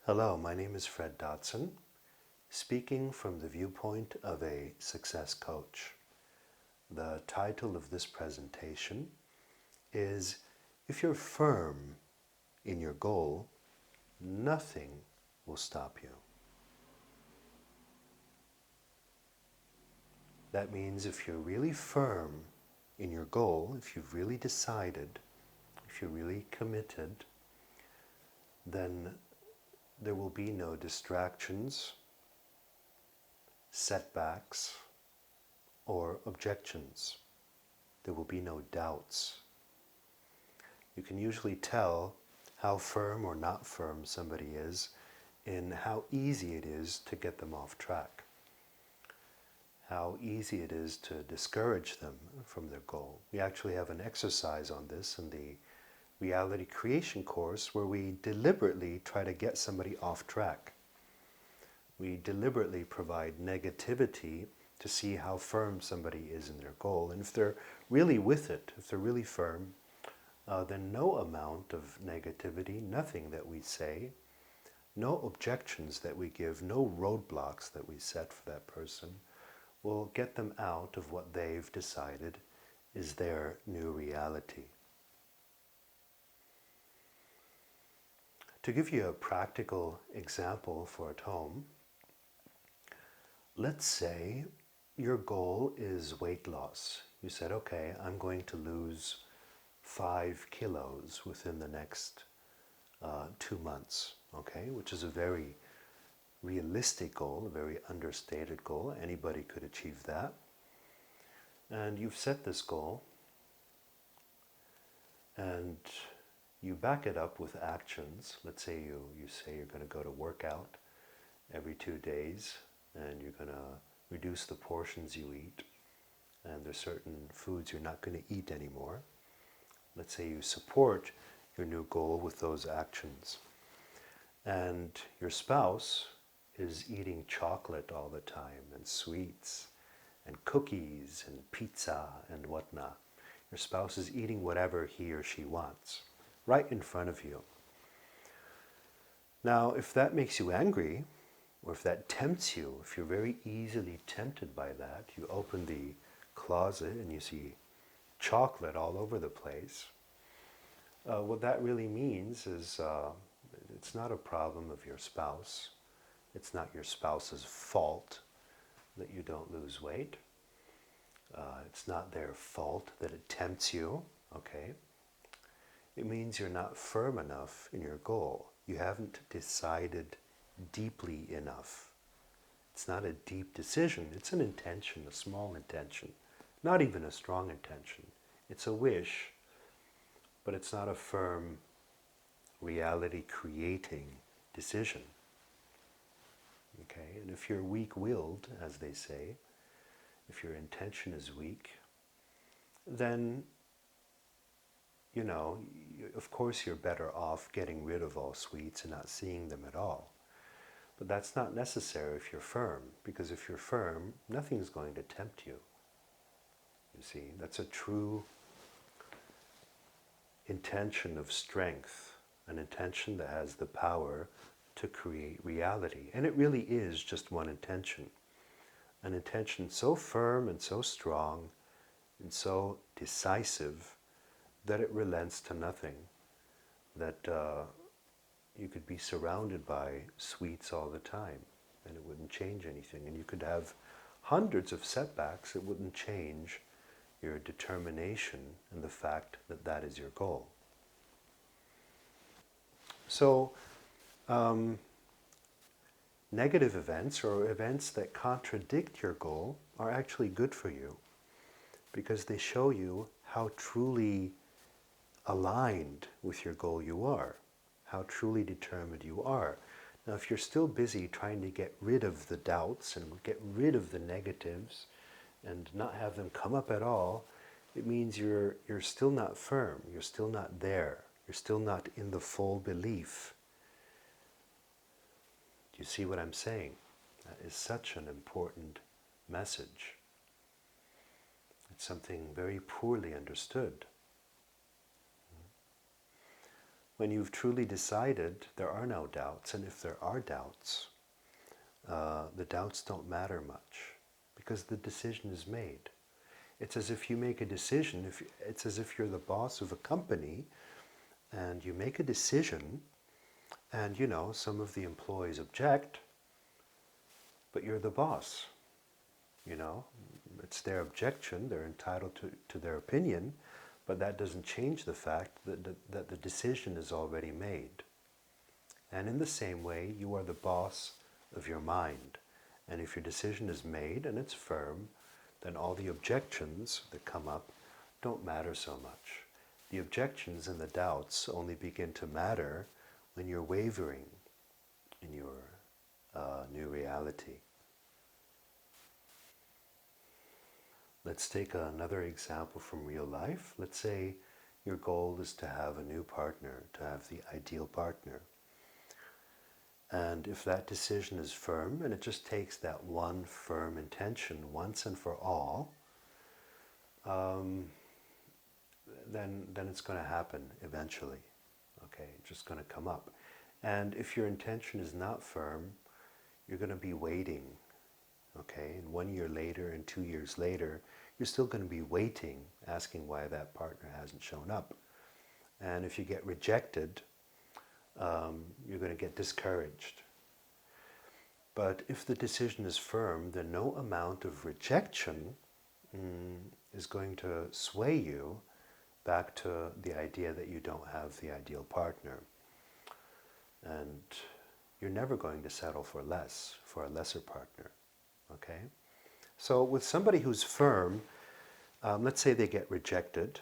Hello, my name is Fred Dodson, speaking from the viewpoint of a success coach. The title of this presentation is If You're Firm in Your Goal, Nothing Will Stop You. That means if you're really firm in your goal, if you've really decided, if you're really committed, then there will be no distractions, setbacks, or objections. There will be no doubts. You can usually tell how firm or not firm somebody is in how easy it is to get them off track, how easy it is to discourage them from their goal. We actually have an exercise on this in the reality creation course where we deliberately try to get somebody off track. We deliberately provide negativity to see how firm somebody is in their goal. And if they're really with it, if they're really firm, then no amount of negativity, nothing that we say, no objections that we give, no roadblocks that we set for that person will get them out of what they've decided is their new reality. To give you a practical example for at home, let's say your goal is weight loss. You said, okay, I'm going to lose 5 kilos within the next 2 months, okay, which is a very realistic goal, a very understated goal. Anybody could achieve that. And you've set this goal, and you back it up with actions. Let's say you say you're going to go to work out every 2 days, and you're going to reduce the portions you eat, and there's certain foods you're not going to eat anymore. Let's say you support your new goal with those actions. And your spouse is eating chocolate all the time, and sweets, and cookies, and pizza, and whatnot. Your spouse is eating whatever he or she wants, right in front of you. Now, if that makes you angry, or if that tempts you, if you're very easily tempted by that, you open the closet and you see chocolate all over the place, what that really means is it's not a problem of your spouse. It's not your spouse's fault that you don't lose weight. It's not their fault that it tempts you, okay? It means you're not firm enough in your goal. You haven't decided deeply enough. It's not a deep decision. It's an intention, a small intention. Not even a strong intention. It's a wish, but it's not a firm, reality-creating decision. Okay? And if you're weak-willed, as they say, if your intention is weak, then you know, of course you're better off getting rid of all sweets and not seeing them at all. But that's not necessary if you're firm, because if you're firm, nothing's going to tempt you. You see, that's a true intention of strength, an intention that has the power to create reality. And it really is just one intention. An intention so firm and so strong and so decisive that it relents to nothing, that you could be surrounded by sweets all the time and it wouldn't change anything. And you could have hundreds of setbacks, it wouldn't change your determination and the fact that that is your goal. So, negative events or events that contradict your goal are actually good for you because they show you how truly aligned with your goal you are, how truly determined you are. Now, if you're still busy trying to get rid of the doubts and get rid of the negatives and not have them come up at all, it means you're still not firm, you're still not there, you're still not in the full belief. Do you see what I'm saying? That is such an important message. It's something very poorly understood. When you've truly decided, there are no doubts, and if there are doubts, the doubts don't matter much because the decision is made. It's as if you make a decision, it's as if you're the boss of a company and you make a decision and some of the employees object, but you're the boss. It's their objection, they're entitled to their opinion, but that doesn't change the fact that the decision is already made. And in the same way, you are the boss of your mind. And if your decision is made and it's firm, then all the objections that come up don't matter so much. The objections and the doubts only begin to matter when you're wavering in your new reality. Let's take another example from real life. Let's say your goal is to have a new partner, to have the ideal partner. And if that decision is firm, and it just takes that one firm intention once and for all, then it's going to happen eventually. Okay, it's just going to come up. And if your intention is not firm, you're going to be waiting. Okay, and 1 year later and 2 years later, you're still going to be waiting, asking why that partner hasn't shown up. And if you get rejected, you're going to get discouraged. But if the decision is firm, then no amount of rejection is going to sway you back to the idea that you don't have the ideal partner. And you're never going to settle for less, for a lesser partner. Okay? So with somebody who's firm, let's say they get rejected,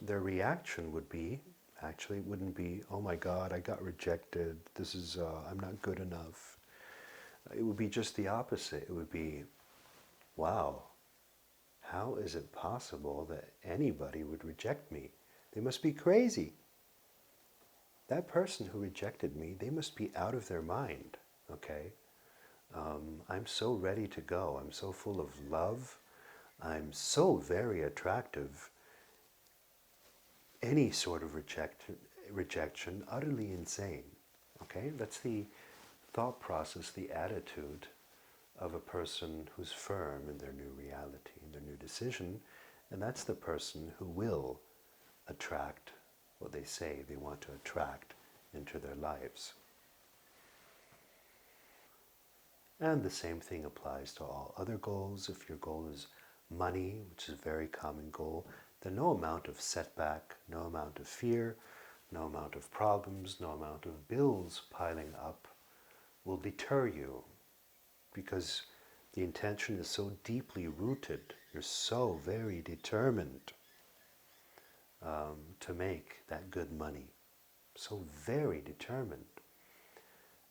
their reaction would be, actually it wouldn't be, oh my God, I got rejected, this is, I'm not good enough. It would be just the opposite. It would be, wow, how is it possible that anybody would reject me? They must be crazy. That person who rejected me, they must be out of their mind, okay? I'm so ready to go. I'm so full of love. I'm so very attractive. Any sort of rejection, utterly insane. Okay, that's the thought process, the attitude of a person who's firm in their new reality, in their new decision, and that's the person who will attract what they say they want to attract into their lives. And the same thing applies to all other goals. If your goal is money, which is a very common goal, then no amount of setback, no amount of fear, no amount of problems, no amount of bills piling up will deter you, because the intention is so deeply rooted. You're so very determined to make that good money. So very determined.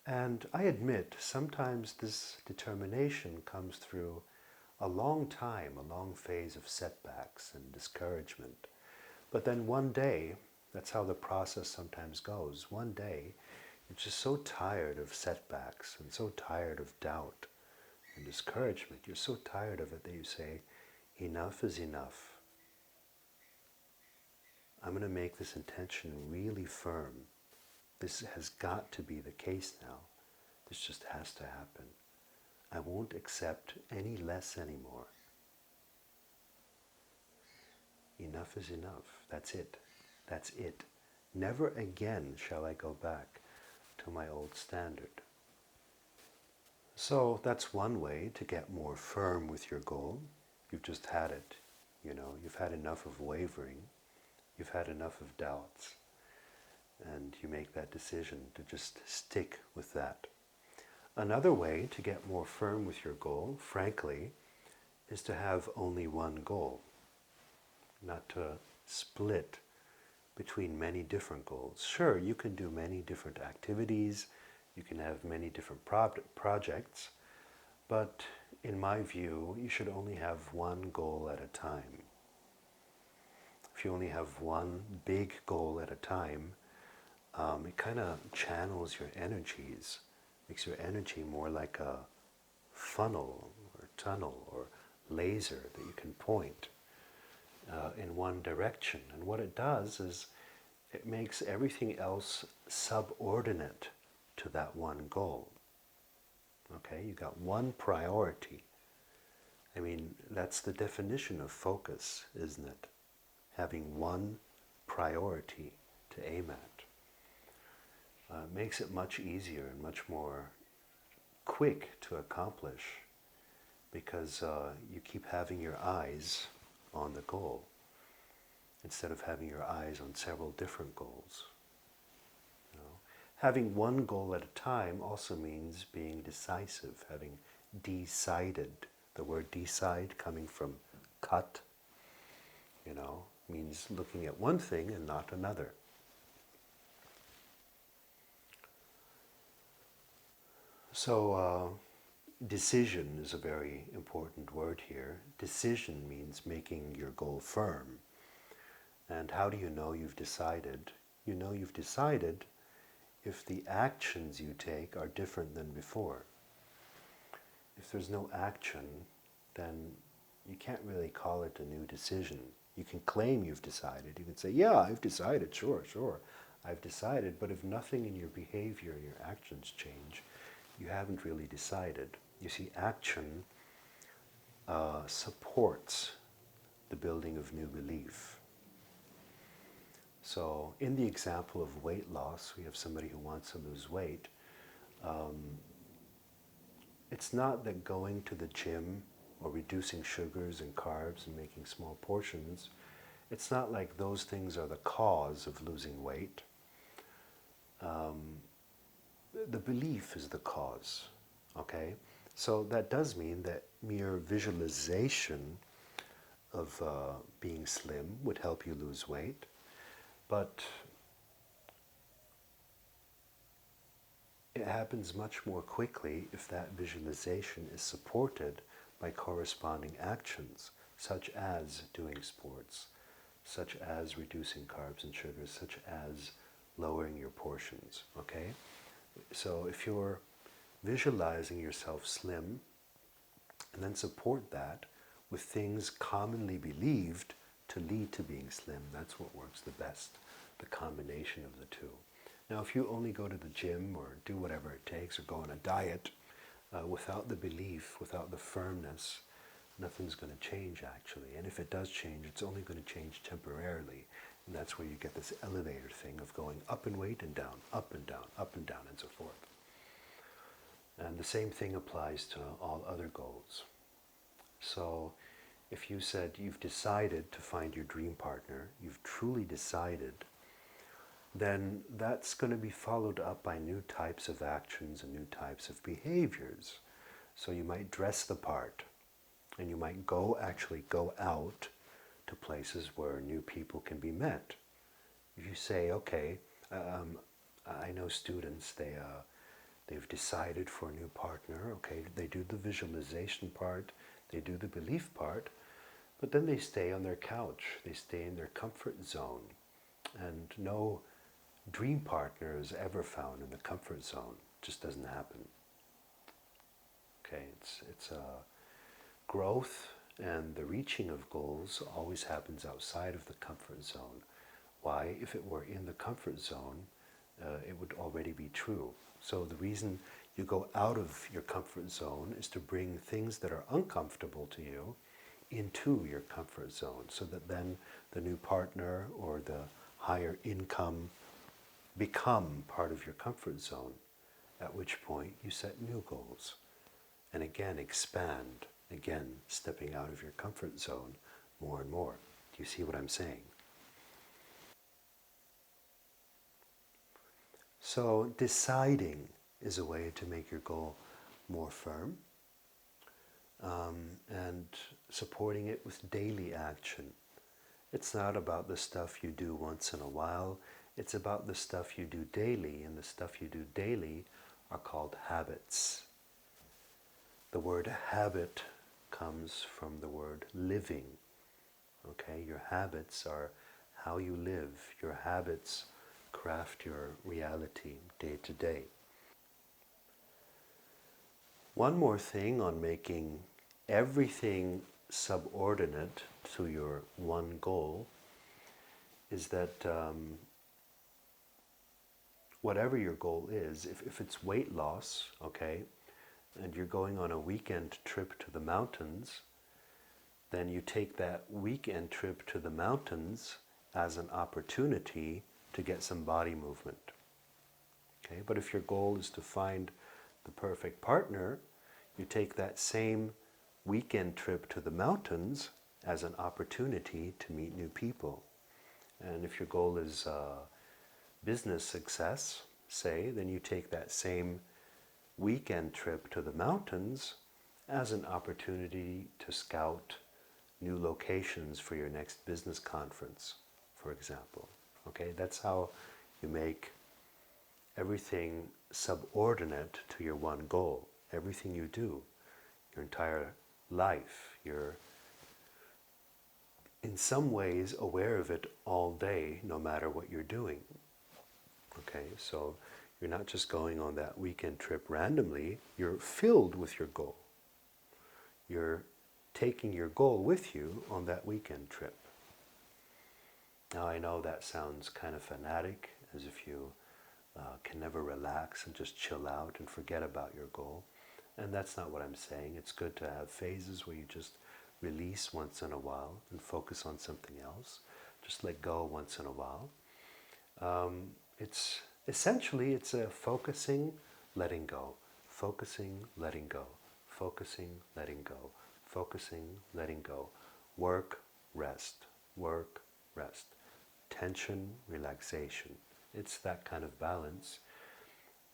And I admit, sometimes this determination comes through a long time, a long phase of setbacks and discouragement. But then one day, that's how the process sometimes goes. One day, you're just so tired of setbacks and so tired of doubt and discouragement. You're so tired of it that you say, enough is enough. I'm going to make this intention really firm. This has got to be the case now. This just has to happen. I won't accept any less anymore. Enough is enough. That's it. That's it. Never again shall I go back to my old standard. So that's one way to get more firm with your goal. You've just had it. You've had enough of wavering. You've had enough of doubts. And you make that decision to just stick with that. Another way to get more firm with your goal, frankly, is to have only one goal. Not to split between many different goals. Sure, you can do many different activities, you can have many different projects, but in my view, you should only have one goal at a time. If you only have one big goal at a time, it kind of channels your energies, makes your energy more like a funnel or tunnel or laser that you can point in one direction. And what it does is it makes everything else subordinate to that one goal. Okay, you got one priority. I mean, that's the definition of focus, isn't it? Having one priority to aim at. Makes it much easier and much more quick to accomplish because you keep having your eyes on the goal instead of having your eyes on several different goals. You know? Having one goal at a time also means being decisive, having decided. The word decide coming from cut, means looking at one thing and not another. So decision is a very important word here. Decision means making your goal firm. And how do you know you've decided? You know you've decided if the actions you take are different than before. If there's no action, then you can't really call it a new decision. You can claim you've decided. You can say, yeah, I've decided, sure, I've decided. But if nothing in your behavior, your actions change, you haven't really decided. You see, action supports the building of new belief. So in the example of weight loss, we have somebody who wants to lose weight. It's not that going to the gym or reducing sugars and carbs and making small portions, it's not like those things are the cause of losing weight. The belief is the cause, okay? So that does mean that mere visualization of being slim would help you lose weight, but it happens much more quickly if that visualization is supported by corresponding actions, such as doing sports, such as reducing carbs and sugars, such as lowering your portions, okay? So if you're visualizing yourself slim, and then support that with things commonly believed to lead to being slim, that's what works the best, the combination of the two. Now, if you only go to the gym or do whatever it takes or go on a diet, without the belief, without the firmness, nothing's going to change actually. And if it does change, it's only going to change temporarily. And that's where you get this elevator thing of going up in weight and down, up and down, up and down, and so forth. And the same thing applies to all other goals. So if you said you've decided to find your dream partner, you've truly decided, then that's going to be followed up by new types of actions and new types of behaviors. So you might dress the part, and you might actually go out to places where new people can be met. If you say, okay, I know students, they've decided for a new partner, okay, they do the visualization part, they do the belief part, but then they stay on their couch, they stay in their comfort zone, and no dream partner is ever found in the comfort zone. It just doesn't happen. Okay, it's growth and the reaching of goals always happens outside of the comfort zone. Why? If it were in the comfort zone, it would already be true. So the reason you go out of your comfort zone is to bring things that are uncomfortable to you into your comfort zone, so that then the new partner or the higher income become part of your comfort zone, at which point you set new goals. And again, expand, again, stepping out of your comfort zone more and more. Do you see what I'm saying? So deciding is a way to make your goal more firm, and supporting it with daily action. It's not about the stuff you do once in a while, it's about the stuff you do daily, and the stuff you do daily are called habits. The word habit comes from the word living. Okay, your habits are how you live. Your habits craft your reality day to day. One more thing on making everything subordinate to your one goal is that whatever your goal is, if it's weight loss, okay, and you're going on a weekend trip to the mountains, then you take that weekend trip to the mountains as an opportunity to get some body movement. Okay, but if your goal is to find the perfect partner, you take that same weekend trip to the mountains as an opportunity to meet new people. And if your goal is business success, say, then you take that same weekend trip to the mountains as an opportunity to scout new locations for your next business conference, for example. Okay, that's how you make everything subordinate to your one goal. Everything you do, your entire life, you're in some ways aware of it all day, no matter what you're doing. Okay, so you're not just going on that weekend trip randomly, you're filled with your goal. You're taking your goal with you on that weekend trip. Now I know that sounds kind of fanatic, as if you can never relax and just chill out and forget about your goal. And that's not what I'm saying. It's good to have phases where you just release once in a while and focus on something else. Just let go once in a while. It's essentially a focusing, letting go, focusing, letting go, focusing, letting go, focusing, letting go. Work, rest, work, rest. Tension, relaxation. It's that kind of balance.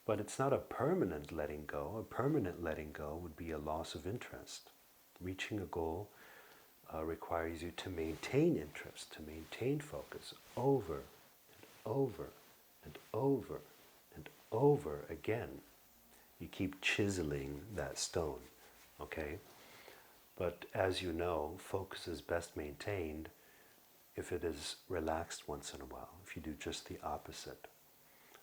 But it's not a permanent letting go. A permanent letting go would be a loss of interest. Reaching a goal requires you to maintain interest, to maintain focus over and over and over and over again. You keep chiseling that stone, okay? But as you know, focus is best maintained if it is relaxed once in a while, if you do just the opposite.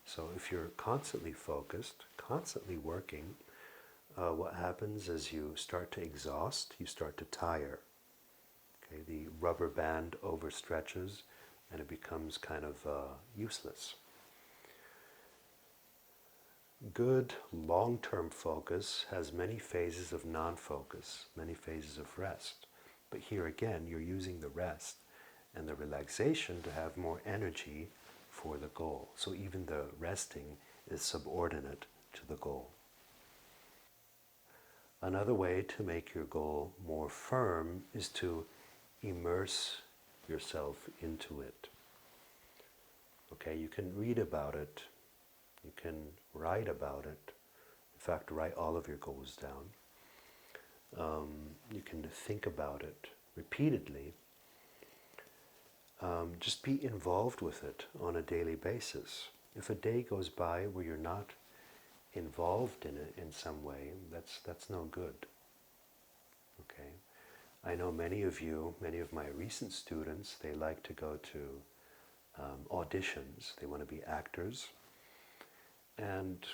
So if you're constantly focused, constantly working, what happens is you start to exhaust, you start to tire. Okay, the rubber band overstretches and it becomes kind of useless. Good long-term focus has many phases of non-focus, many phases of rest. But here again, you're using the rest and the relaxation to have more energy for the goal. So even the resting is subordinate to the goal. Another way to make your goal more firm is to immerse yourself into it. Okay, you can read about it, you can write about it. In fact, write all of your goals down. You can think about it repeatedly. Just be involved with it on a daily basis. If a day goes by where you're not involved in it in some way, that's no good. Okay, I know many of my recent students, they like to go to auditions. They want to be actors, and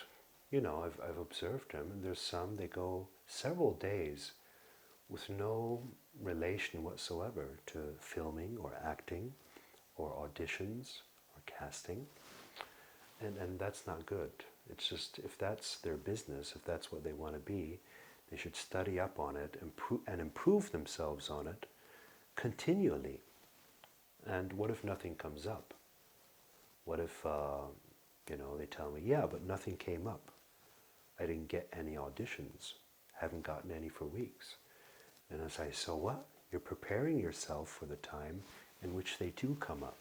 you know, I've observed them, and there's some, they go several days with no relation whatsoever to filming or acting or auditions or casting, and that's not good. It's just, if that's their business, if that's what they want to be, they should study up on it and improve themselves on it continually. And what if nothing comes up? What if, they tell me, yeah, but nothing came up. I didn't get any auditions. Haven't gotten any for weeks. And I say, so what? You're preparing yourself for the time in which they do come up.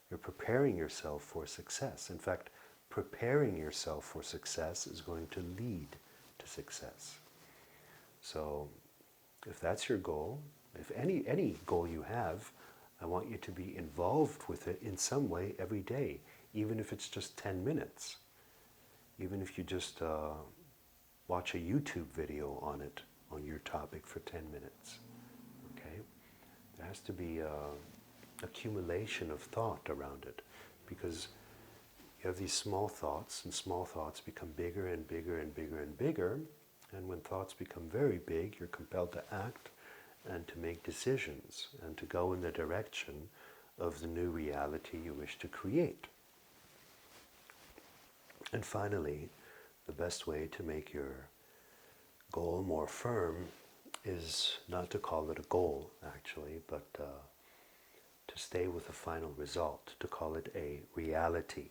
You're preparing yourself for success. In fact, preparing yourself for success is going to lead to success. So if that's your goal, if any goal you have, I want you to be involved with it in some way every day, even if it's just 10 minutes. Even if you just watch a YouTube video on it, on your topic for 10 minutes. Okay? There has to be accumulation of thought around it, because you have these small thoughts, and small thoughts become bigger and bigger and bigger and bigger, and when thoughts become very big, you're compelled to act and to make decisions and to go in the direction of the new reality you wish to create. And finally, the best way to make your goal more firm is not to call it a goal, actually, but to stay with the final result, to call it a reality.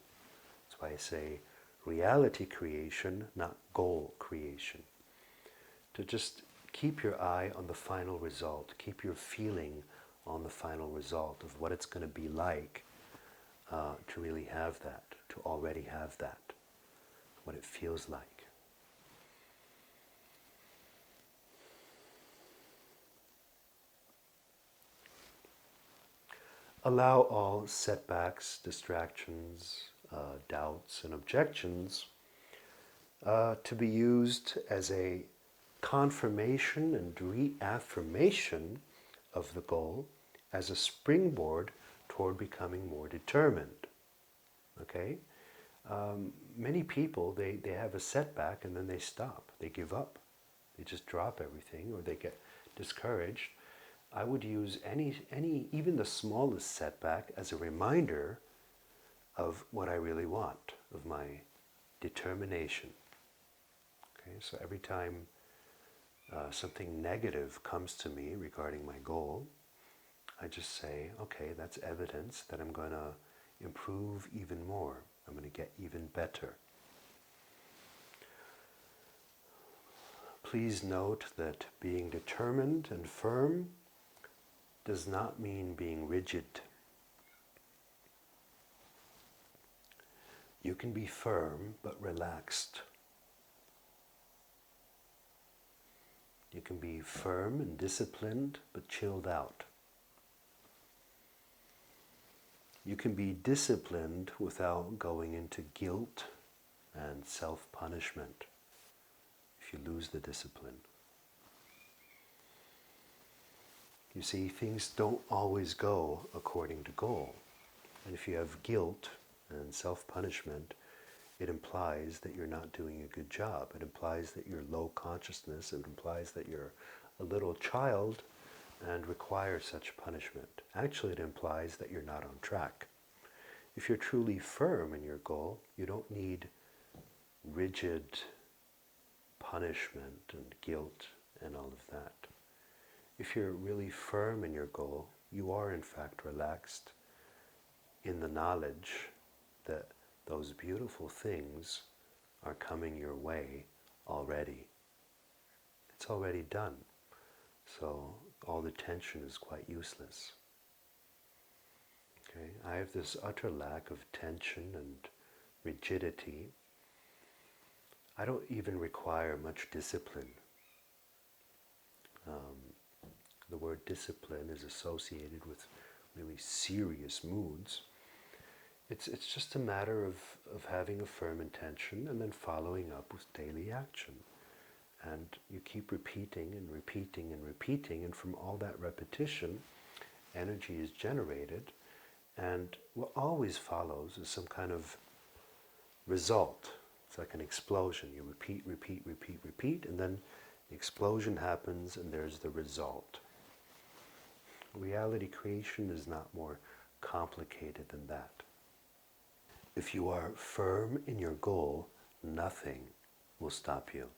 That's why I say reality creation, not goal creation. To just keep your eye on the final result, keep your feeling on the final result of what it's going to be like to really have that, to already have that, what it feels like. Allow all setbacks, distractions, doubts, and objections to be used as a confirmation and reaffirmation of the goal as a springboard toward becoming more determined. Okay? Many people, they have a setback and then they stop. They give up. They just drop everything or they get discouraged. I would use any, even the smallest setback as a reminder of what I really want, of my determination. Okay, so every time something negative comes to me regarding my goal, I just say, okay, that's evidence that I'm going to improve even more. I'm going to get even better. Please note that being determined and firm does not mean being rigid. You can be firm but relaxed. You can be firm and disciplined but chilled out. You can be disciplined without going into guilt and self-punishment if you lose the discipline. You see, things don't always go according to goal. And if you have guilt and self-punishment, it implies that you're not doing a good job. It implies that you're low consciousness. It implies that you're a little child and require such punishment. Actually, it implies that you're not on track. If you're truly firm in your goal, you don't need rigid punishment and guilt and all of that. If you're really firm in your goal, you are in fact relaxed in the knowledge that those beautiful things are coming your way already. It's already done. So all the tension is quite useless. Okay? I have this utter lack of tension and rigidity. I don't even require much discipline. The word discipline is associated with really serious moods. It's just a matter of having a firm intention and then following up with daily action. And you keep repeating and repeating and repeating, and from all that repetition, energy is generated, and what always follows is some kind of result. It's like an explosion. You repeat, repeat, repeat, repeat, and then the explosion happens and there's the result. Reality creation is not more complicated than that. If you are firm in your goal, nothing will stop you.